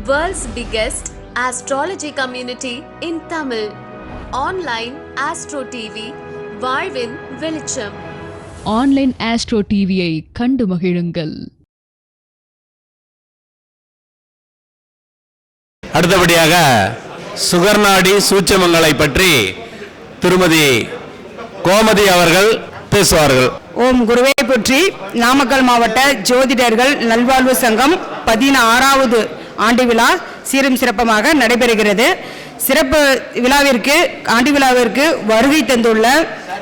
World's biggest astrology community in Tamil. Online Astro TV, வாழ்வின் வெளிச்சம். Online astro டிவியை கண்டு மகிழுங்கள். அடுத்தபடியாக சுகர்நாடி சூட்சமங்களை பற்றி திருமதி கோமதி அவர்கள் பேசுவார்கள். ஓம் குருவே போற்றி. நாமக்கல் மாவட்ட ஜோதிடர்கள் நல்வாழ்வு சங்கம் 16வது ஆண்டு விழா சீரும் சிறப்பமாக நடைபெறுகிறது. சிறப்பு விழாவிற்கு ஆண்டு விழாவிற்கு வருகை தந்துள்ள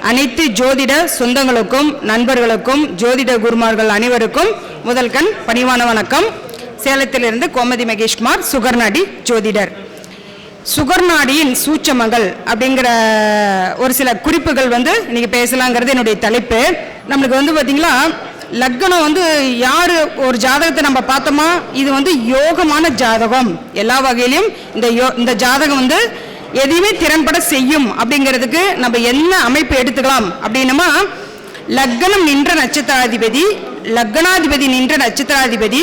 அனைத்து ஜோதிட சொந்தங்களுக்கும் நண்பர்களுக்கும் ஜோதிட குருமார்கள் அனைவருக்கும் முதல் கண் பணிவான வணக்கம். சேலத்திலிருந்து கோமதி மகேஷ்குமார், சுகர்நாடி ஜோதிடர். சுகர்நாடியின் சூட்சமங்கள் அப்படிங்கிற ஒரு சில குறிப்புகள் இன்னைக்கு பேசலாங்கிறது என்னுடைய தலைப்பு. நம்மளுக்கு பார்த்தீங்களா, லக்னம் யார் ஒரு ஜாதகத்தை நம்ம பார்த்தோமா, இது யோகமான ஜாதகம், எல்லா வகையிலையும் இந்த ஜாதகம் எதையுமே திறன்பட செய்யும் அப்படிங்கிறதுக்கு நம்ம என்ன அமைப்பு எடுத்துக்கலாம் அப்படின்னமா, லக்னம் நின்ற நட்சத்திராதிபதி, லக்னாதிபதி நின்ற நட்சத்திராதிபதி,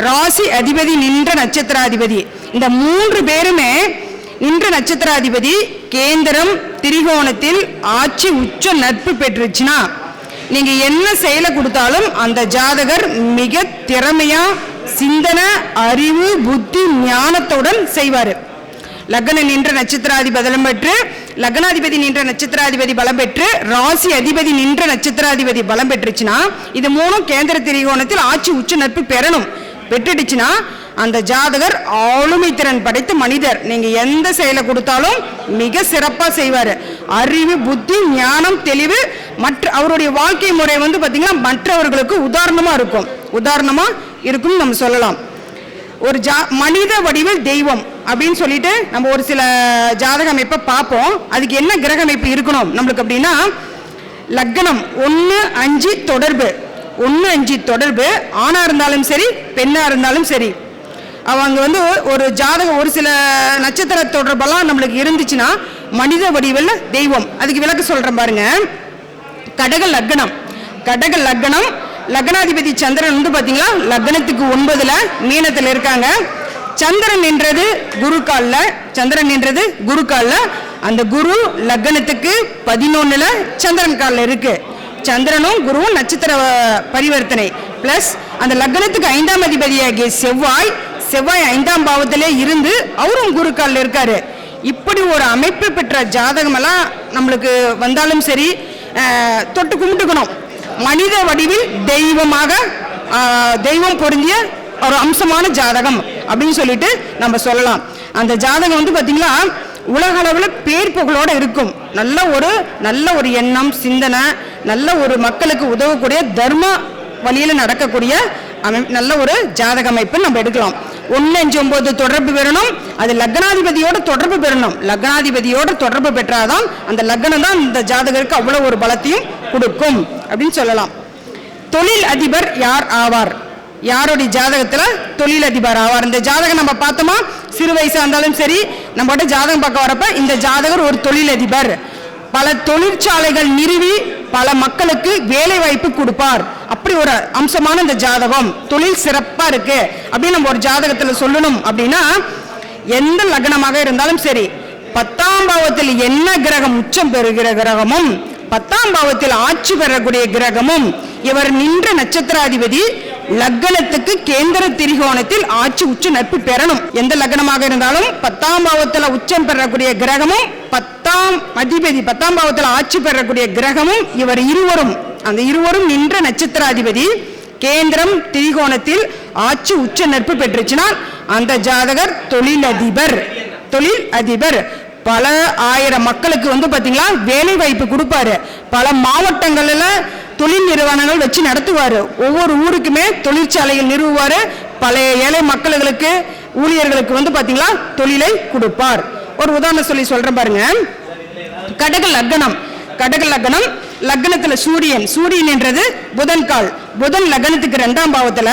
ராசி அதிபதி நின்ற நட்சத்திராதிபதி, இந்த 3 பேருமே நின்ற நட்சத்திராதிபதி கேந்திரம் திரிகோணத்தில் ஆட்சி உச்ச நட்பு பெற்றுச்சுன்னா நீங்க என்ன செயலை கொடுத்தாலும் அந்த ஜாதகர் மிக திறமையா சிந்தனை, அறிவு, புத்தி, ஞானத்துடன் செய்வார். லக்ன நின்ற நட்சத்திராதிபதி பலம் பெற்று, லக்னாதிபதி நின்ற நட்சத்திராதிபதி பலம் பெற்று, ராசி அதிபதி நின்ற நட்சத்திராதிபதி பலம் பெற்றுச்சுன்னா இது 3 கேந்திர திரிகோணத்தில் ஆட்சி உச்ச நட்பு பெற்றுடுச்சுன்னா அந்த ஜாதகர் ஆளுமை திறன் படைத்த மனிதர். நீங்க எந்த செயலை கொடுத்தாலும் மிக சிறப்பா செய்வார். அறிவு, புத்தி, ஞானம், தெளிவு, அவருடைய வாழ்க்கை முறை பாத்தீங்கன்னா மற்றவர்களுக்கு உதாரணமா இருக்கும் நம்ம சொல்லலாம். ஒரு மனித வடிவில் தெய்வம் அப்படின்னு சொல்லிட்டு நம்ம ஒரு சில ஜாதக அமைப்பை பார்ப்போம். அதுக்கு என்ன கிரக அமைப்பு இருக்கணும் நம்மளுக்கு அப்படின்னா, லக்னம் 1-5 தொடர்பு, 1-5 தொடர்பு, ஆணா இருந்தாலும் சரி பெண்ணா இருந்தாலும் சரி. அவங்க ஒரு ஜாதகம் ஒரு சில நட்சத்திர தொடர்பெல்லாம் நம்மளுக்கு இருந்துச்சுன்னா மனித வடிவில் தெய்வம். அதுக்கு விளக்கு சொல்றேன் பாருங்க. கடக லக்னம், லக்னாதிபதி சந்திரன் பாத்தீங்களா லக்னத்துக்கு 9ல மீனத்தில் இருக்காங்க. சந்திரன் என்றது குரு கால்ல, அந்த குரு லக்னத்துக்கு 11ல சந்திரன் கால்ல இருக்கு. சந்திரனும் குருவும் நட்சத்திர பரிவர்த்தனை பிளஸ் அந்த லக்னத்துக்கு 5ஆம் அதிபதியாகிய செவ்வாய் 5ஆம் பாவத்திலே இருந்து அவரும் குரு கால்ல இருக்காரு. இப்படி ஒரு அமைப்பு பெற்ற ஜாதகம் எல்லாம் நம்மளுக்கு வந்தாலும் சரி தொட்டு கும்பிட்டுக்கணும். மனித வடிவில் தெய்வம் பொருந்திய ஒரு அம்சமான ஜாதகம் அப்படின்னு சொல்லிட்டு நம்ம சொல்லலாம். அந்த ஜாதகம் பாத்தீங்களா உலக அளவில் பேர் புகழோட இருக்கும். நல்ல ஒரு எண்ணம், சிந்தனை, நல்ல ஒரு மக்களுக்கு உதவக்கூடிய தர்ம வழியில நடக்கக்கூடிய நல்ல ஒரு ஜாதக அமைப்பு நம்ம எடுக்கலாம். 1-5-9 தொடர்பு பெறணும். அது லக்னாதிபதியோட தொடர்பு பெறணும். லக்னாதிபதியோட தொடர்பு பெற்றாதான் அந்த லக்னம் தான் இந்த ஜாதகருக்கு அவ்வளவு ஒரு பலத்தையும் கொடுக்கும் அப்படின்னு சொல்லலாம். தொழில் அதிபர் யார் ஆவார்? யாருடைய ஜாதகத்துல தொழில் அதிபர் ஆவார்? இந்த ஜாதகம் நம்ம பார்த்தோமா, சிறு வயசா இருந்தாலும் சரி நம்ம ஜாதகம் பார்க்க வரப்ப இந்த ஜாதகர் ஒரு தொழில் அதிபர். பல தொழிற்சாலைகள் நிறுவி பல மக்களுக்கு வேலை வாய்ப்பு கொடுப்பார். அப்படி ஒரு அம்சமான இந்த ஜாதகம் தொழில் சிறப்பா இருக்கு அப்படின்னு நம்ம ஒரு ஜாதகத்துல சொல்லணும் அப்படின்னா, எந்த லக்னமாக இருந்தாலும் சரி 10ஆம் பாவத்தில் என்ன கிரகம் உச்சம் பெறுகிற கிரகமும் 10ஆம் பாவத்தில் ஆட்சி பெறக்கூடிய கிரகமும் இவர் நின்ற நட்சத்திராதிபதி லக்னத்துக்கு கேந்திர திரிகோணத்தில் ஆட்சி உச்ச நட்பு பெறணும். எந்த லக்னமாக இருந்தாலும் 10ஆம் பாவத்தில் உச்சம் பெறக்கூடிய கிரகமும் 10ஆம் பாவத்தில் ஆட்சி பெறக்கூடிய கிரகமும் இவர் இருவரும் நின்ற நட்சத்திராதிபதி கேந்திரம் திரிகோணத்தில் ஆட்சி உச்ச நட்பு பெற்றுச்சுன்னா அந்த ஜாதகர் தொழில் அதிபர். பல ஆயிரம் மக்களுக்கு பாத்தீங்களா வேலை வாய்ப்பு கொடுப்பாரு. பல மாவட்டங்கள்ல தொழில் நிறுவனங்கள் வச்சு நடத்துவாரு. ஒவ்வொரு ஊருக்குமே தொழிற்சாலைகள் நிறுவுவாரு. பல ஏழை மக்களுக்கு ஊழியர்களுக்கு பாத்தீங்களா தொழிலை கொடுப்பார். ஒரு உதாரணம் சொல்றேன் பாருங்க. கடக லக்னம், லக்னத்துல சூரியன் என்றது புதன் கால். புதன் லக்னத்துக்கு 2ஆம் பாவத்துல,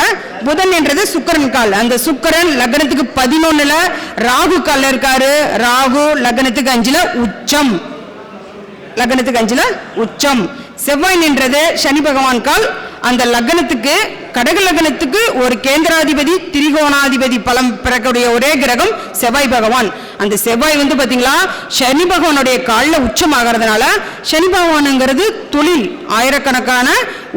புதன் என்றது சுக்கிரன் கால். அந்த சுக்கிரன் லக்னத்துக்கு 11ல ராகு கால்ல இருக்காரு. ராகு லக்னத்துக்கு 5ல உச்சம். செவ்வாய் நின்றது சனி பகவான் கால். அந்த லக்னத்துக்கு கடக லக்னத்துக்கு ஒரு கேந்திராதிபதி திரிகோணாதிபதி பலம் பெறக்கூடிய ஒரே கிரகம் செவ்வாய் பகவான். அந்த செவ்வாய் பாத்தீங்களா சனி பகவானுடைய காலில் உச்சமாகிறதுனால சனி பகவானுங்கிறது தொழில், ஆயிரக்கணக்கான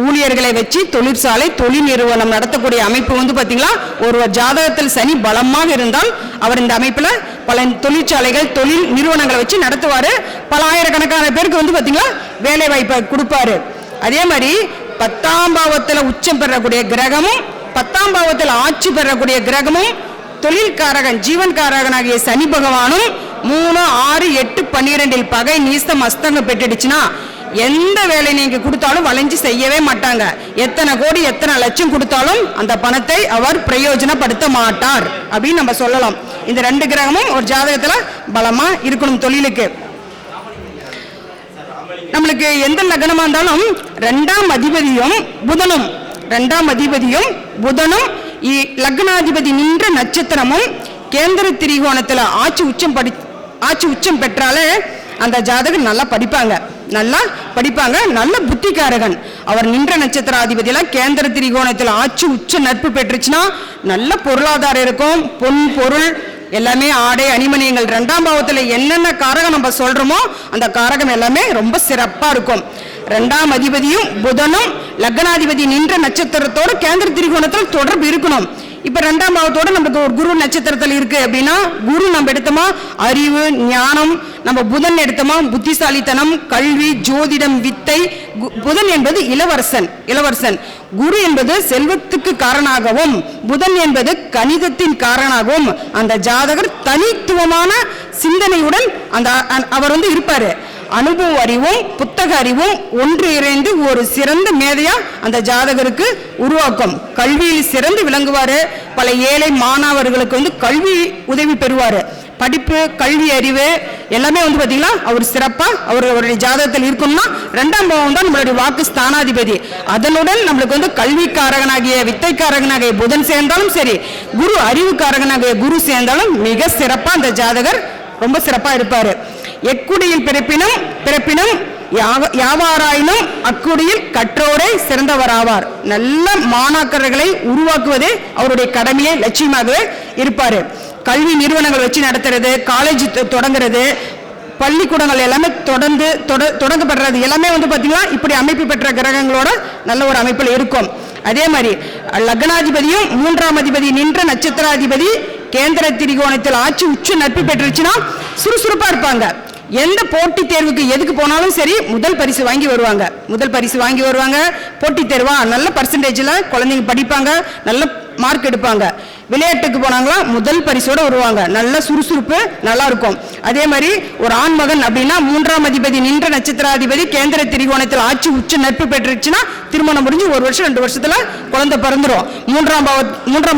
ஊழியர்களை வச்சு தொழிற்சாலை தொழில் நிறுவனம் நடத்தக்கூடிய அமைப்பு பாத்தீங்களா ஒரு ஜாதகத்தில் சனி பலமாக இருந்தால் அவர் இந்த அமைப்புல பல தொழிற்சாலைகள் தொழில் நிறுவனங்களை வச்சு நடத்துவாரு. பல ஆயிரக்கணக்கான பேருக்கு பாத்தீங்களா வேலை வாய்ப்பை கொடுப்பாரு. அதே மாதிரி 10ஆம் பாவத்தில் உச்சம் பெறக்கூடிய கிரகமும் 10ஆம் பாவத்தில் ஆட்சி பெறக்கூடிய கிரகமும் தொழில்காரகன் ஜீவன்காரகனாகிய சனி பகவானும் 3, 6, 8, 12 பகை நீஸ்தம் அஸ்தங்கம் பெற்றுடுச்சுன்னா எந்த வேலை நீங்க கொடுத்தாலும் வளைஞ்சு செய்யவே மாட்டாங்க. எத்தனை கோடி எத்தனை லட்சம் கொடுத்தாலும் அந்த பணத்தை அவர் பிரயோஜனப்படுத்த மாட்டார் அப்படின்னு நம்ம சொல்லலாம். இந்த 2 கிரகமும் ஒரு ஜாதகத்துல பலமா இருக்கணும். தொழிலுக்கு நம்மளுக்கு எந்த லக்னமா இருந்தாலும் 2ஆம் அதிபதியும் புதனும் லக்னாதிபதி நின்ற நட்சத்திரமும் கேந்திர திரிகோணத்துல ஆட்சி உச்சம் பெற்றாலே அந்த ஜாதகர் நல்லா படிப்பாங்க, நல்ல புத்திகாரகன். அவர் நின்ற நட்சத்திராதிபதியில கேந்திர திரிகோணத்தில் ஆட்சி உச்ச நட்பு பெற்றுச்சுன்னா நல்ல பொருளாதாரம் இருக்கும். பொன் பொருள் எல்லாமே ஆடை அணிமணியங்கள் 2ஆம் பாவத்தில் என்னென்ன காரகம் நம்ம சொல்றோமோ அந்த காரகம் எல்லாமே ரொம்ப சிறப்பா இருக்கும். 2ஆம் அதிபதியும் புதனும் லக்னாதிபதி நின்ற நட்சத்திரத்தோட கேந்திர திரிகோணத்தில் தொடர்பு இருக்கணும். இப்ப 2ஆம் பாவத்தோட நமக்கு ஒரு குரு நட்சத்திரத்தில் இருக்கு அப்படின்னா குரு நம்ம எடுத்தோமா அறிவு ஞானம், நம்ம புதன் எடுத்தோமா புத்திசாலித்தனம், கல்வி, ஜோதிடம், வித்தை. புதன் என்பது இளவரசன். குரு என்பது செல்வத்துக்கு காரணமாகவும் புதன் என்பது கணிதத்தின் காரணமாகவும் அந்த ஜாதகர் தனித்துவமான சிந்தனையுடன் அவர் இருப்பாரு. அனுபவ அறிவும் புத்தக அறிவும் ஒன்று இணைந்து ஒரு சிறந்த மேதையா அந்த ஜாதகருக்கு உருவாக்கும். கல்வியில் சிறந்து விளங்குவாரு. பல ஏழை மாணவர்களுக்கு கல்வி உதவி பெறுவாரு. படிப்பு கல்வி அறிவு எல்லாமே பாத்தீங்கன்னா அவர் சிறப்பா அவருடைய ஜாதகத்தில் இருக்கணும்னா 2ஆம் பாவம் தான் நம்மளுடைய வாக்கு ஸ்தானாதிபதி. அதனுடன் நம்மளுக்கு கல்விக்காரகனாகிய வித்தைக்காரகனாகிய புதன் சேர்ந்தாலும் சரி, குரு அறிவுக்காரகனாகிய குரு சேர்ந்தாலும் மிக சிறப்பா அந்த ஜாதகர் ரொம்ப சிறப்பா இருப்பாரு. எக்குடியில் பிறப்பினும் யாவாராயினும் அக்குடியில் கற்றோரே சிறந்தவராவார். நல்ல மாணாக்கர்களை உருவாக்குவதே அவருடைய கடமையை லட்சியமாகவே இருப்பாரு. கல்வி நிறுவனங்கள் வச்சு நடத்துறது, காலேஜ் தொடங்குறது, பள்ளிக்கூடங்கள் எல்லாமே தொடங்கப்படுறது எல்லாமே பாத்தீங்கன்னா இப்படி அமைப்பு பெற்ற கிரகங்களோட நல்ல ஒரு அமைப்பில் இருக்கும். அதே மாதிரி லக்னாதிபதியும் 3ஆம் அதிபதி நின்ற நட்சத்திராதிபதி கேந்திர திரிகோணத்தில் ஆட்சி உச்ச நட்பு பெற்றுச்சுன்னா சுறுசுறுப்பா இருப்பாங்க. எந்த போட்டி தேர்வுக்கு எதுக்கு போனாலும் சரி முதல் பரிசு வாங்கி வருவாங்க. போட்டி தேர்வா நல்ல பர்சன்டேஜ்ல குழந்தைங்க படிப்பாங்க, நல்ல மார்க் எடுப்பாங்க. விளையாட்டுக்கு போனாங்களா முதல் பரிசோட வருவாங்க. நல்ல சுறுசுறுப்பு நல்லா இருக்கும். அதே மாதிரி ஒரு ஆண்மகன் அப்படின்னா 3ஆம் அதிபதி நின்ற நட்சத்திராதிபதி கேந்திர திரிகோணத்தில் ஆட்சி உச்ச நட்பு பெற்றுச்சுன்னா திருமணம் முடிஞ்சு 1 வருஷம் 2 வருஷத்துல குழந்தை பிறந்துரும். 3ஆம்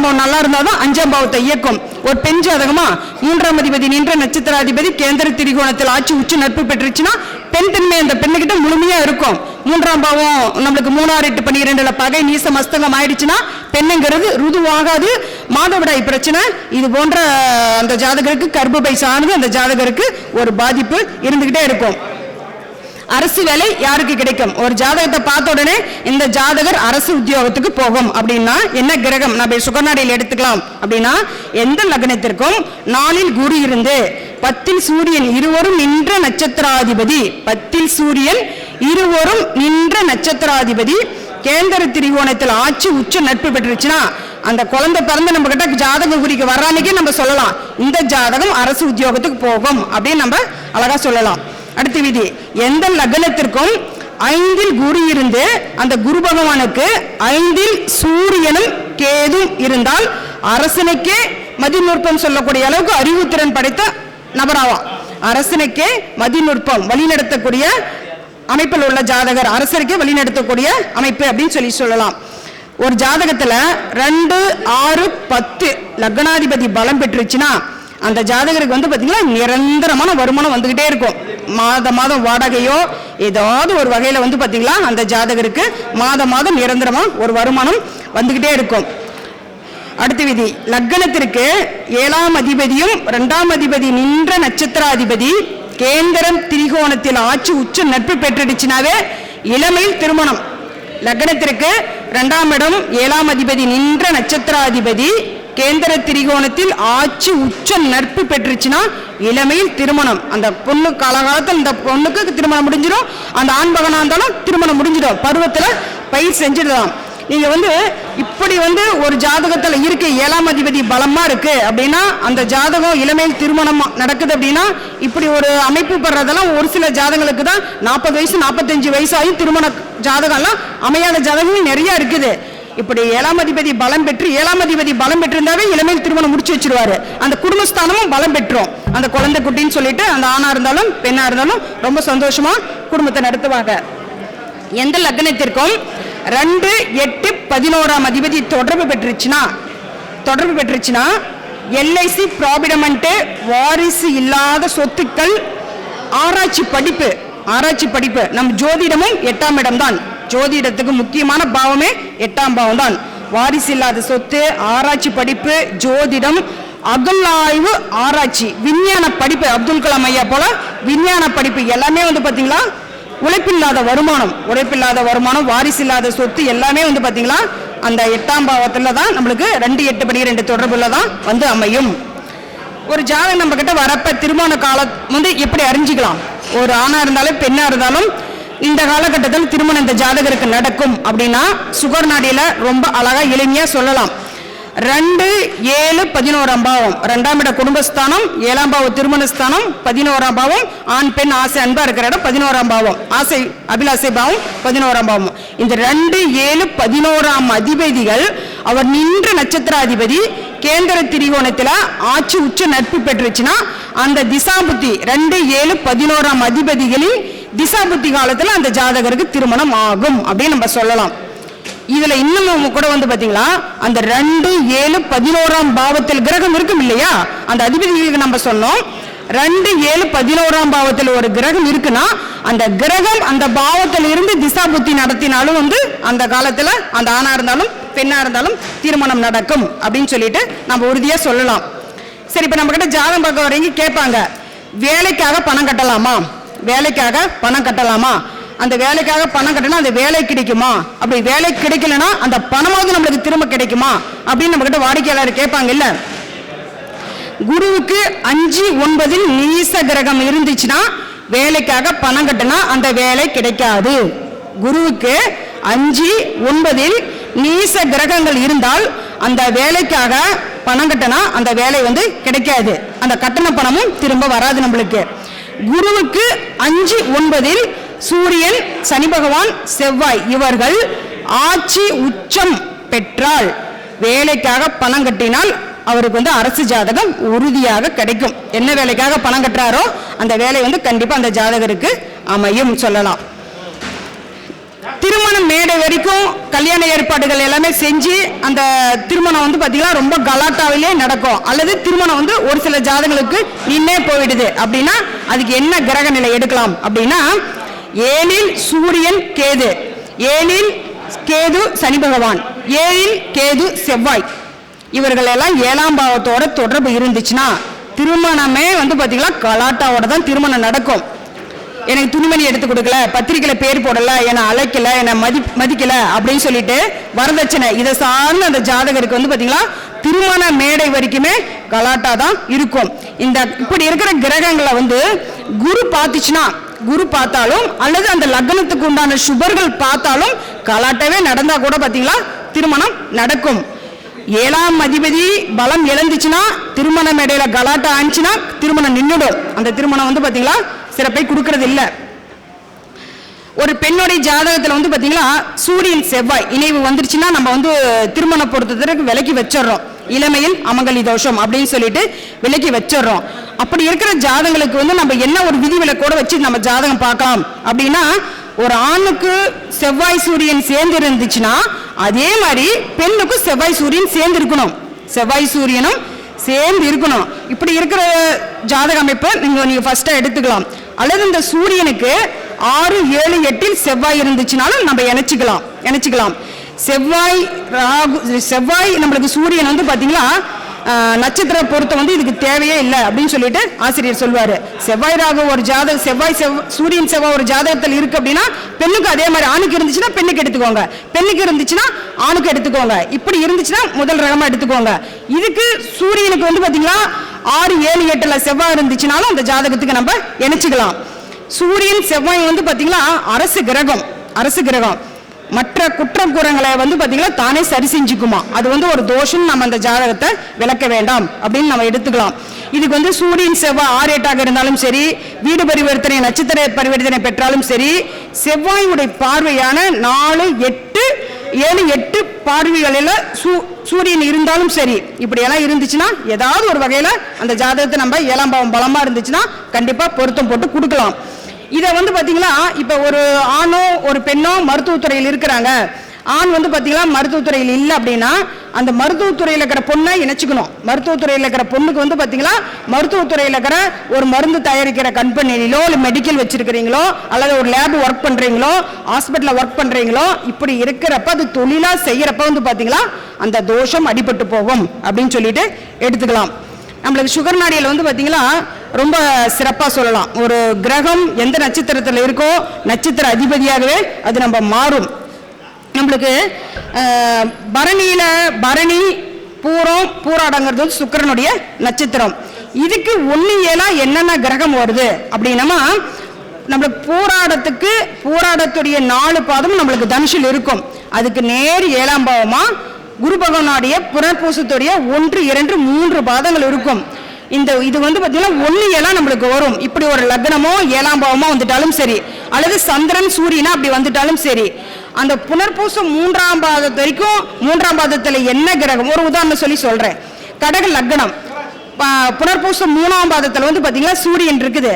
பாவம் நல்லா இருந்தாதான் 5ஆம் பாவத்தை இயக்கும். ஒரு பெண் ஜாதகமா 3ஆம் அதிபதி நின்ற நட்சத்திராதிபதி கேந்திர திரிகோணத்தில் ஆட்சி உச்ச நட்பு பெற்றுச்சுன்னா பெண் தன்மை அந்த பெண்ணுகிட்ட முழுமையா இருக்கும். 3ஆம் பாவம் நம்மளுக்கு 3, 6, 8, 12 பகை நீசம் அஸ்தங்கம் ஆயிடுச்சுன்னா பெண்ணுங்கிறது ருதுவாகாது, மாதவிடாய் பிரச்சனை இது போன்ற அந்த ஜாதகருக்கு கர்ப்பப்பை சார்ந்து அந்த ஜாதகருக்கு ஒரு பாதிப்பு இருந்துகிட்டே இருக்கும். அரசு வேலை யாருக்கு கிடைக்கும்? ஒரு ஜாதகத்தை பார்த்த உடனே இந்த ஜாதகர் அரசு உத்தியோகத்துக்கு போகும் அப்படின்னா என்ன கிரகம் நம்ம சுகநாடியில் எடுத்துக்கலாம் அப்படின்னா எந்த லக்னத்திற்கும் 4இல் குரு இருந்து 10இல் சூரியன் இருவரும் நின்ற நட்சத்திராதிபதி கேந்திர திரிகோணத்தில் ஆட்சி உச்ச நட்பு பெற்றுச்சுன்னா அந்த குழந்தை பிறந்து நம்ம கிட்ட ஜாதகம் குறிக்க வர்றானிக்கே நம்ம சொல்லலாம் இந்த ஜாதகம் அரசு உத்தியோகத்துக்கு போகும் அப்படின்னு நம்ம அழகா சொல்லலாம். அடுத்த விதி, எந்த லக்னத்திற்கும் 5இல் குரு இருந்து அந்த குரு பகவானுக்கு 5இல் சூரியனும் கேதும் இருந்தால் அரசனுக்கே மதிநுட்பம் சொல்லக்கூடிய அளவுக்கு அறிவுத்திறன் படைத்த நபராவா. அரசனுக்கே மதிநுட்பம் வழிநடத்தக்கூடிய அமைப்பில் உள்ள ஜாதகர், அரசருக்கே வழிநடத்தக்கூடிய அமைப்பு அப்படின்னு சொல்லலாம். ஒரு ஜாதகத்துல 2, 6, 10 லக்னாதிபதி பலம் பெற்றுச்சுன்னா அந்த ஜாதகருக்கு பாத்தீங்கன்னா நிரந்தரமான வருமானம் வந்துகிட்டே இருக்கும். மாதம் வாடகையோ ஏதாவது ஒரு வகையில பாத்தீங்களா அந்த ஜாதகருக்கு மாதம் நிரந்தரமா ஒரு வருமானம் வந்துகிட்டே இருக்கும். அடுத்த விதி, லக்னத்திற்கு 7ஆம் அதிபதியும் 2ஆம் அதிபதி நின்ற நட்சத்திராதிபதி கேந்திரம் திரிகோணத்தில் ஆட்சி உச்ச நட்பு பெற்றுடுச்சுனாவே இளமையில் திருமணம். லக்னத்திற்கு 2ஆம் இடம் 7ஆம் அதிபதி நின்ற நட்சத்திராதிபதி கேந்திர திரிகோணத்தில் ஆட்சி உச்சம் நட்பு பெற்றுச்சுன்னா இளமையில் திருமணம். அந்த பொண்ணு காலகாலத்தில் இந்த பொண்ணுக்கு திருமணம் முடிஞ்சிடும். அந்த ஆண் மகனா இருந்தாலும் திருமணம் முடிஞ்சிடும். பருவத்தில் பயிர் செஞ்சிடலாம். நீங்க இப்படி ஒரு ஜாதகத்துல இருக்கு 7ஆம் அதிபதி பலமா இருக்கு அப்படின்னா அந்த ஜாதகம் இளமையில் திருமணம் நடக்குது அப்படின்னா இப்படி ஒரு அமைப்பு பெறதெல்லாம் ஒரு சில ஜாதகங்களுக்கு தான் 40 வயசு 45 வயசு ஆகி திருமண ஜாதகம்லாம் அமையாத ஜாதகங்கள் நிறைய இருக்குது. இப்படி 7ஆம் அதிபதி பலம் பெற்று 7ஆம் அதிபதி பலம் பெற்றிருந்தாவே இளமையில் திருமணம் முடிச்சு வச்சிருவாரு. அந்த குடும்பஸ்தானமும் பலம் பெற்றோம். அந்த குழந்தை குட்டின்னு சொல்லிட்டு அந்த ஆணா இருந்தாலும் பெண்ணா இருந்தாலும் ரொம்ப சந்தோஷமா குடும்பத்தை நடத்துவாங்க. எந்த லக்னத்திற்கும் 2, 8, 11ஆம் அதிபதி தொடர்பு பெற்றுச்சுன்னா எல்ஐசி ப்ராவிடமெண்ட், வாரிசு இல்லாத சொத்துக்கள், ஆராய்ச்சி படிப்பு. நம் ஜோதிடமும் 8ஆம் இடம் தான். ஜோதிடத்துக்கு முக்கியமான பாவமே 8ஆம் பாவம் தான். வாரிசு இல்லாத சொத்து, ஆராய்ச்சி படிப்பு, ஜோதிடம், அகழாய்வு, ஆராய்ச்சி, விஞ்ஞான படிப்பு. அப்துல் கலாம் ஐயா போல விஞ்ஞான படிப்பு எல்லாமே பாத்தீங்களா உழைப்பில்லாத வருமானம், வாரிசு இல்லாத சொத்து எல்லாமே பாத்தீங்களா அந்த 8ஆம் பாவத்துல தான் நம்மளுக்கு 2, 8, 12 தொடர்புல தான் அமையும். ஒரு ஜாதகம் நம்ம கிட்ட வரப்ப திருமண காலம் எப்படி அறிஞ்சிக்கலாம்? ஒரு ஆணா இருந்தாலும் பெண்ணா இருந்தாலும் இந்த காலகட்டத்தில் திருமணம் இந்த ஜாதகருக்கு நடக்கும் அப்படின்னா சுகர் நாடியில ரொம்ப அழகா எளிமையா சொல்லலாம். 2, 7, 11ஆம் பாவம் 2ஆம் இட குடும்பஸ்தானம், 7ஆம் பாவம் திருமணஸ்தானம், 11ஆம் பாவம் ஆண் பெண் ஆசை அன்பா இருக்கிற இடம் 11ஆம் பாவம், ஆசை அபிலாசை பாவம் 11ஆம் பாவம். இந்த 2, 7, 11ஆம் அதிபதிகள் அவர் நின்ற நட்சத்திராதிபதி கேந்திர திரிகோணத்துல ஆட்சி உச்ச நட்பு பெற்றுச்சுன்னா அந்த திசாபுத்தி 2, 7, 11ஆம் அதிபதிகளின் திசாபுத்தி காலத்துல அந்த ஜாதகருக்கு திருமணம் ஆகும் அப்படின்னு நம்ம சொல்லலாம். இதுல இன்னும் கூட பாத்தீங்களா அந்த 2, 7, 11ஆம் பாவத்தில் கிரகம் இருக்கும் இல்லையா, அந்த அதிபதிகளுக்கு நம்ம சொன்னோம் 2, 7, 11ஆம் பாவத்தில் ஒரு கிரகம் இருக்குன்னா அந்த கிரகம் அந்த பாவத்தில் இருந்து திசாபுத்தி நடத்தினாலும் அந்த காலத்துல அந்த ஆணா இருந்தாலும் பெண்ணா இருந்தாலும் திருமணம் நடக்கும் அப்படின்னு சொல்லிட்டு நம்ம உறுதியா சொல்லலாம். சரி, இப்ப நம்ம கிட்ட ஜாதகம் பார்க்க வரீங்க, கேட்பாங்க வேலைக்காக பணம் கட்டலாமா, அந்த வேலைக்காக பணம் கட்டினா அந்த வேலை கிடைக்குமா, அப்படி வேலை கிடைக்கலன்னா அந்த பணமாவது நம்மளுக்கு திரும்ப கிடைக்குமா அப்படின்னு நம்ம கிட்ட வாடிக்கையாளர் கேட்பாங்க. இல்ல, குருவுக்கு 5, 9 நீச கிரகம் இருந்துச்சுன்னா வேலைக்காக பணம் கட்டினா அந்த வேலை கிடைக்காது. குருவுக்கு 5, 9 நீச கிரகங்கள் இருந்தால் அந்த வேலைக்காக பணம் கட்டினா அந்த வேலை கிடைக்காது. அந்த கட்டண பணமும் திரும்ப வராது நம்மளுக்கு. குருவுக்கு 5, 9 சூரியன், சனி பகவான், செவ்வாய் இவர்கள் ஆட்சி உச்சம் பெற்றால் வேலைக்காக பணம் கட்டினால் அவருக்கு அரசு ஜாதகம் உறுதியாக கிடைக்கும். என்ன வேலைக்காக பணம் கட்டுறாரோ அந்த வேலை கண்டிப்பா அந்த ஜாதகருக்கு அமையும் சொல்லலாம். திருமண மேடை வரைக்கும் கல்யாண ஏற்பாடுகள் எல்லாமே செஞ்சு அந்த திருமணம் பாத்தீங்கன்னா ரொம்ப கலாட்டாவிலே நடக்கும். அல்லது திருமணம் ஒரு சில ஜாதகங்களுக்கு நின்னே போயிடுது அப்படின்னா அதுக்கு என்ன கிரக நிலை எடுக்கலாம் அப்படின்னா 7இல் சூரியன் கேது, 7இல் கேது சனி பகவான், 7இல் கேது செவ்வாய் இவர்கள் எல்லாம் 7ஆம் பாவத்தோட தொடர்பு இருந்துச்சுன்னா திருமணமே பாத்தீங்கன்னா கலாட்டாவோட தான் திருமணம் நடக்கும். எனக்கு துணிமணி எடுத்து கொடுக்கல, பத்திரிக்கையில பேர் போடல, என்னை அழைக்கல, என்னை மதிக்கல அப்படின்னு சொல்லிட்டு வரதட்சணை இதை சார்ந்து அந்த ஜாதகருக்கு பாத்தீங்களா திருமண மேடை வரைக்குமே கலாட்டா தான் இருக்கும். இந்த இப்படி இருக்கிற கிரகங்களை குரு பார்த்துச்சுன்னா, குரு பார்த்தாலும் அல்லது அந்த லக்னத்துக்கு உண்டான சுபர்கள் பார்த்தாலும் கலாட்டவே நடந்தா கூட பாத்தீங்களா திருமணம் நடக்கும். 7ஆம் அதிபதி பலம் இழந்துச்சுன்னா திருமண மேடையில கலாட்டா ஆச்சுன்னா திருமணம் நின்றுடும். அந்த திருமணம் பாத்தீங்களா சிறப்பை கொடுக்கறது இல்ல. ஒரு பெண்ணுடைய ஜாதகத்துல பாத்தீங்களா சூரியன் செவ்வாய் இணைவு வந்துருச்சுன்னா நம்ம திருமண பொருத்தத்திற்கு விலக்கி வச்சிடறோம். இளமையில் அமங்கலி தோஷம் அப்படின்னு சொல்லிட்டு விலக்கி வச்சிடறோம். அப்படி இருக்கிற ஜாதகங்களுக்கு நம்ம என்ன ஒரு விதிவிலக்கோட வச்சு நம்ம ஜாதகம் பார்க்கலாம் அப்படின்னா, ஒரு ஆணுக்கு செவ்வாய் சூரியன் சேர்ந்து இருந்துச்சுன்னா அதே மாதிரி பெண்ணுக்கு செவ்வாய் சூரியன் சேர்ந்து இருக்கணும், செவ்வாய் சூரியனும் சேர்ந்து இருக்கணும். இப்படி இருக்கிற ஜாதக அமைப்பை நீங்க ஃபர்ஸ்டா எடுத்துக்கலாம். அல்லது இந்த சூரியனுக்கு 6, 7, 8 செவ்வாய் இருந்துச்சுனாலும் நம்ம இணைச்சிக்கலாம். செவ்வாய் ராகு, செவ்வாய் நம்மளுக்கு சூரியன் பாத்தீங்களா நட்சத்திர பொருத்தம் வந்து இதுக்கு தேவையே இல்லை அப்படின்னு சொல்லிட்டு ஆசிரியர் சொல்வாரு. செவ்வாய் ராகு ஒரு ஜாதகம், சூரியன் செவ்வாய் ஒரு ஜாதகத்தில் இருக்கு அப்படின்னா பெண்ணுக்கு அதே மாதிரி, ஆணுக்கு இருந்துச்சுன்னா பெண்ணுக்கு எடுத்துக்கோங்க, பெண்ணுக்கு இருந்துச்சுன்னா ஆணுக்கு எடுத்துக்கோங்க, இப்படி இருந்துச்சுன்னா முதல் ரகமா எடுத்துக்கோங்க. இதுக்கு சூரியனுக்கு வந்து பாத்தீங்கன்னா 6, 7, 8ல செவ்வாய் இருந்துச்சுனாலும் அந்த ஜாதகத்துக்கு நம்ம இணைச்சிக்கலாம். சூரியன் செவ்வாய் வந்து பாத்தீங்கன்னா அரசு கிரகம் மற்ற குற்றங்குறங்களை வந்து பாத்தீங்கன்னா தானே சரி செஞ்சுக்குமா. அது வந்து ஒரு தோஷம், நம்ம அந்த ஜாதகத்தை விளக்க வேண்டாம் அப்படின்னு நம்ம எடுத்துக்கலாம். இதுக்கு வந்து சூரியன் செவ்வாய் 6, 8ஆக இருந்தாலும் சரி, வீடு பரிவர்த்தனை நட்சத்திர பரிவர்த்தனை பெற்றாலும் சரி, செவ்வாயுடைய பார்வையான 4, 8, 7, 8 பார்வைகளில் சூரியன் இருந்தாலும் சரி, இப்படியெல்லாம் இருந்துச்சுன்னா ஏதாவது ஒரு வகையில் அந்த ஜாதகத்தை நம்ம 7ஆம் பாவம் பலமா இருந்துச்சுன்னா கண்டிப்பா பொருத்தம் போட்டு கொடுக்கலாம். இதை வந்து பாத்தீங்கன்னா இப்ப ஒரு ஆணோ ஒரு பெண்ணோ மருத்துவத்துறையில் இருக்கிறாங்க, ஆண் வந்து பாத்தீங்கன்னா மருத்துவத்துறையில் இல்லை அப்படின்னா அந்த மருத்துவத்துறையில் இருக்கிற பொண்ணை இணைச்சுக்கணும். மருத்துவத்துறையில் இருக்கிற பொண்ணுக்கு வந்து பாத்தீங்கன்னா மருத்துவத்துறையில் இருக்கிற ஒரு மருந்து தயாரிக்கிற கம்பெனியிலோ இல்லை மெடிக்கல் வச்சிருக்கிறீங்களோ அல்லது ஒரு லேப் ஒர்க் பண்றீங்களோ ஹாஸ்பிட்டலில் ஒர்க் பண்றீங்களோ இப்படி இருக்கிறப்ப அது தொழிலா செய்யறப்ப வந்து பாத்தீங்கன்னா அந்த தோஷம் அடிபட்டு போகும் அப்படின்னு சொல்லிட்டு எடுத்துக்கலாம். நம்மளுக்கு சுகர் நாடியில் வந்து பாத்தீங்கன்னா ரொம்ப சிறப்பாக சொல்லலாம். ஒரு கிரகம் எந்த நட்சத்திரத்தில் இருக்கோ நட்சத்திர அதிபதியாகவே அது நம்ம மாறும். நம்மளுக்கு பரணி பூராடங்கிறது சுக்கிரனுடைய நட்சத்திரம். இதுக்கு 1, 7 என்னென்ன கிரகம் வருது அப்படின்னா நம்மளுக்கு பூராடத்துடைய 4 பாதம் நம்மளுக்கு தனுஷில் இருக்கும். அதுக்கு நேர் 7ஆம் பாவமா குரு பகவானுடைய புனர்பூசத்துடைய 1, 2, 3 பாதங்கள் இருக்கும். இது வந்து பாத்தீங்கன்னா 1, 7 நம்மளுக்கு வரும். இப்படி ஒரு லக்னமோ 7ஆம் பாவமோ வந்துட்டாலும் சரி, அல்லது சந்திரன் சூரியனா அப்படி வந்துட்டாலும் சரி, அந்த புனர்பூசம் 3ஆம் பாதத்து வரைக்கும் 3ஆம் பாதத்துல என்ன கிரகம், ஒரு உதாரணம் சொல்லி சொல்றேன். கடக லக்னம் புனர்பூசம் 3ஆம் பாதத்துல வந்து பாத்தீங்கன்னா சூரியன் இருக்குது.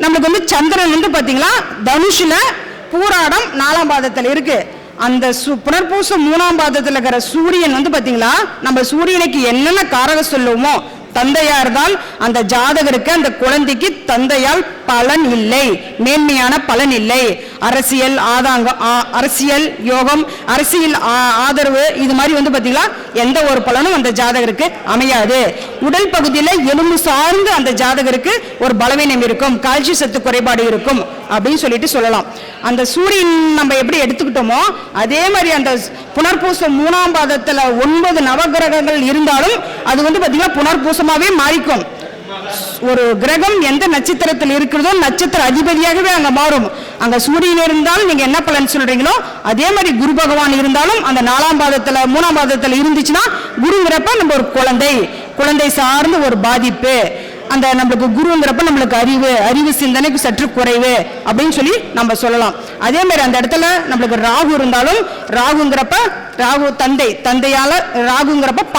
நம்மளுக்கு வந்து சந்திரன் வந்து பாத்தீங்கன்னா தனுஷுல பூராடம் 4ஆம் பாதத்துல இருக்கு. அந்த புனர்பூசம் 3ஆம் பாதத்தில் இருக்கிற சூரியன் வந்து பாத்தீங்களா, நம்ம சூரியனுக்கு என்னென்ன காரகம் சொல்லுவோமோ, தந்தையா இருந்தால் அந்த ஜாதகருக்கு அந்த குழந்தைக்கு தந்தையால் பலன் இல்லை, மேன்மையான பலன் இல்லை. அரசியல் அரசியல் யோகம், அரசியல் ஆதரவு, இது மாதிரி வந்து பாத்தீங்களா எந்த ஒரு பலனும் அந்த ஜாதகருக்கு அமையாது. உடல் பகுதியில் எலும்பு சார்ந்து அந்த ஜாதகருக்கு ஒரு பலவீனம் இருக்கும், கால்சிய சத்து குறைபாடு இருக்கும் அப்படின்னு சொல்லிட்டு சொல்லலாம். அந்த சூரியன் நம்ம எப்படி எடுத்துக்கிட்டோமோ அதே மாதிரி அந்த புனர்பூசம் 3ஆம் பாதத்துல 9 நவகிரகங்கள் இருந்தாலும் அது வந்து பாத்தீங்கன்னா புனர்பூசமாவே மாறிக்கும். ஒரு கிரகம் எந்த நட்சத்திரத்தில் இருக்கிறதோ நட்சத்திர அதிபதியாகவே அங்க மாறும். அங்க சூரியன் இருந்தாலும் நீங்க என்ன பலன் சொல்றீங்களோ அதே மாதிரி குரு பகவான் இருந்தாலும் அந்த 4ஆம் பாதத்துல 3ஆம் பாதத்துல இருந்துச்சுன்னா குருங்கிறப்ப நம்ம ஒரு குழந்தை சார்ந்து ஒரு பாதிப்பு. அந்த நம்மளுக்கு குருங்கிறப்ப நம்மளுக்கு அறிவு சிந்தனைக்கு சற்று குறைவு அப்படின்னு சொல்லி நம்ம சொல்லலாம். அதே மாதிரி அந்த இடத்துல நம்மளுக்கு ராகு இருந்தாலும் ராகு தந்தையால ராகுங்கிறப்ப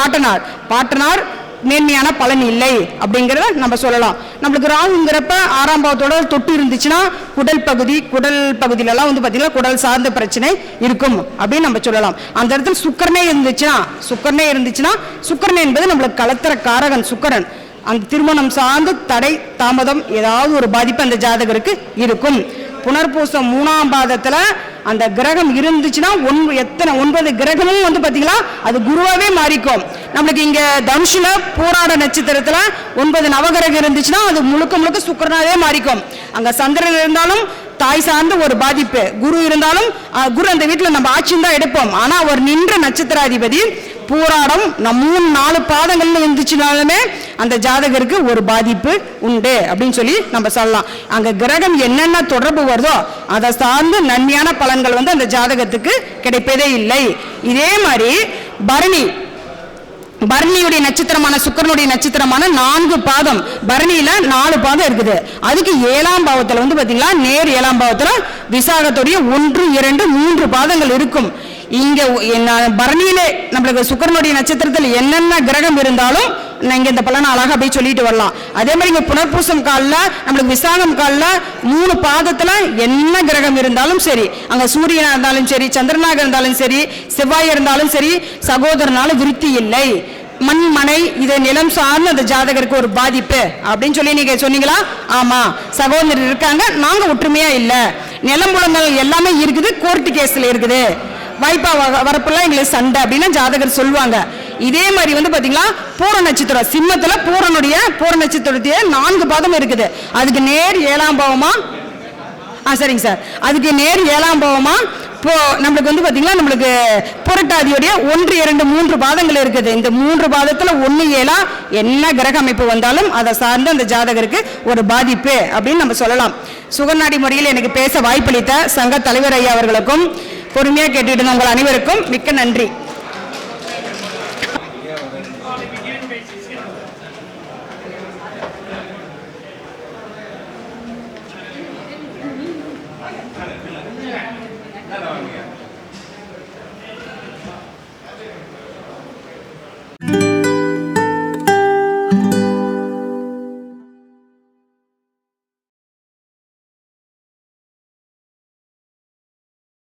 பாட்டனார் மேன்மையான பலன் இல்லை அப்படிங்கிறத நம்ம சொல்லலாம். நம்மளுக்கு ராகுங்கிறப்ப 6ஆம் பாவத்தோட தொட்டு இருந்துச்சுன்னா குடல் பகுதியிலலாம் வந்து பார்த்தீங்கன்னா குடல் சார்ந்த பிரச்சனை இருக்கும் அப்படின்னு நம்ம சொல்லலாம். அந்த இடத்துல சுக்கரனே இருந்துச்சுன்னா சுக்கரன் என்பது நம்மளுக்கு கலத்திர காரகன் சுக்கரன். அந்த திருமணம் சார்ந்து தடை தாமதம் ஏதாவது ஒரு பாதிப்பு அந்த ஜாதகருக்கு இருக்கும். புனர்பூசம் 3ஆம் பாதத்துல அந்த கிரகம் இருந்துச்சுன்னா 9 கிரகமும் வந்து பாத்தீங்களா அது குருவாவே மாறிக்கும். நம்மளுக்கு இங்க தனுஷுல பூராட நட்சத்திரத்துல 9 நவகிரகம் இருந்துச்சுன்னா அது முழுக்க சுக்கிரனாவே மாறிக்கும். அங்க சந்திரன் இருந்தாலும் தாய் சார்ந்த ஒரு பாதிப்பு, குரு இருந்தாலும் குரு அந்த வீட்டுல நம்ம ஆட்சியும் தான் எடுப்போம். ஆனா அவர் நின்ற நட்சத்திராதிபதி பூராடம் 3-4 பாதங்கள்ல இருந்துச்சுனாலுமே அந்த ஜாதகருக்கு ஒரு பாதிப்பு உண்டு அப்படின்னு சொல்லி நம்ம சொல்லலாம். அங்க கிரகம் என்னென்ன தொடர்பு வருதோ அதை சார்ந்து நன்மையான பலன்கள் வந்து அந்த ஜாதகத்துக்கு கிடைப்பதே இல்லை. இதே மாதிரி பரணியுடைய நட்சத்திரமான சுக்கிரனுடைய நட்சத்திரமான 4 பாதம், பரணியில 4 பாதம் இருக்குது. அதுக்கு 7ஆம் பாவத்துல வந்து பாத்தீங்களா நேர் 7ஆம் பாவத்துல விசாகத்துடைய 1, 2, 3 பாதங்கள் இருக்கும். இங்க பரணியில நம்மளுக்கு சுக்கிரனுடைய நட்சத்திரத்தில் என்னென்ன கிரகம் இருந்தாலும் இங்க இந்த பலன் அழகா அப்படியே சொல்லிட்டு வரலாம். அதே மாதிரி இங்க புனர்பூசம் காலில் நம்மளுக்கு விசாகம் காலில் 3 பாதத்துல என்ன கிரகம் இருந்தாலும் சரி, அங்க சூரியனா இருந்தாலும் சரி, சந்திரனாக இருந்தாலும் சரி, செவ்வாய் இருந்தாலும் சரி, சகோதரனால விருத்தி இல்லை. மண் மனை இது நிலம் சார்ந்து அந்த ஜாதகருக்கு ஒரு பாதிப்பு அப்படின்னு சொல்லி நீங்க சொன்னீங்களா? ஆமா, சகோதரர் இருக்காங்க, நாங்க ஒற்றுமையா இல்ல, நிலம்புலங்கள் எல்லாமே இருக்குது, கோர்ட்டு கேஸ்ல இருக்குது, வாய்ப்பா வரப்பெல்லாம் எங்களுக்கு சண்டை அப்படின்னு ஜாதகர் சொல்லுவாங்க. இதே மாதிரி வந்து பாத்தீங்களா பூர நட்சத்திரம் சிம்மத்துல பூர நட்சத்திரத்தையே 4 பாதம் இருக்குது. அதுக்கு நேர் 7ஆம் பாவமா சரிங்க சார், அதுக்கு நேர் 7ஆம் பாவமா இப்போ நம்மளுக்கு வந்து பாத்தீங்கன்னா நம்மளுக்கு புரட்டாதியோடைய 1, 2, 3 பாதங்கள் இருக்குது. இந்த 3 பாதத்துல 1, 7 என்ன கிரக அமைப்பு வந்தாலும் அதை சார்ந்து அந்த ஜாதகருக்கு ஒரு பாதிப்பு அப்படின்னு நம்ம சொல்லலாம். சுகநாடி முறையில் எனக்கு பேச வாய்ப்பளித்த சங்க தலைவர் ஐயா அவர்களுக்கும் பொறுமையா கேட்டுட்டு உங்கள் அனைவருக்கும் மிக்க நன்றி.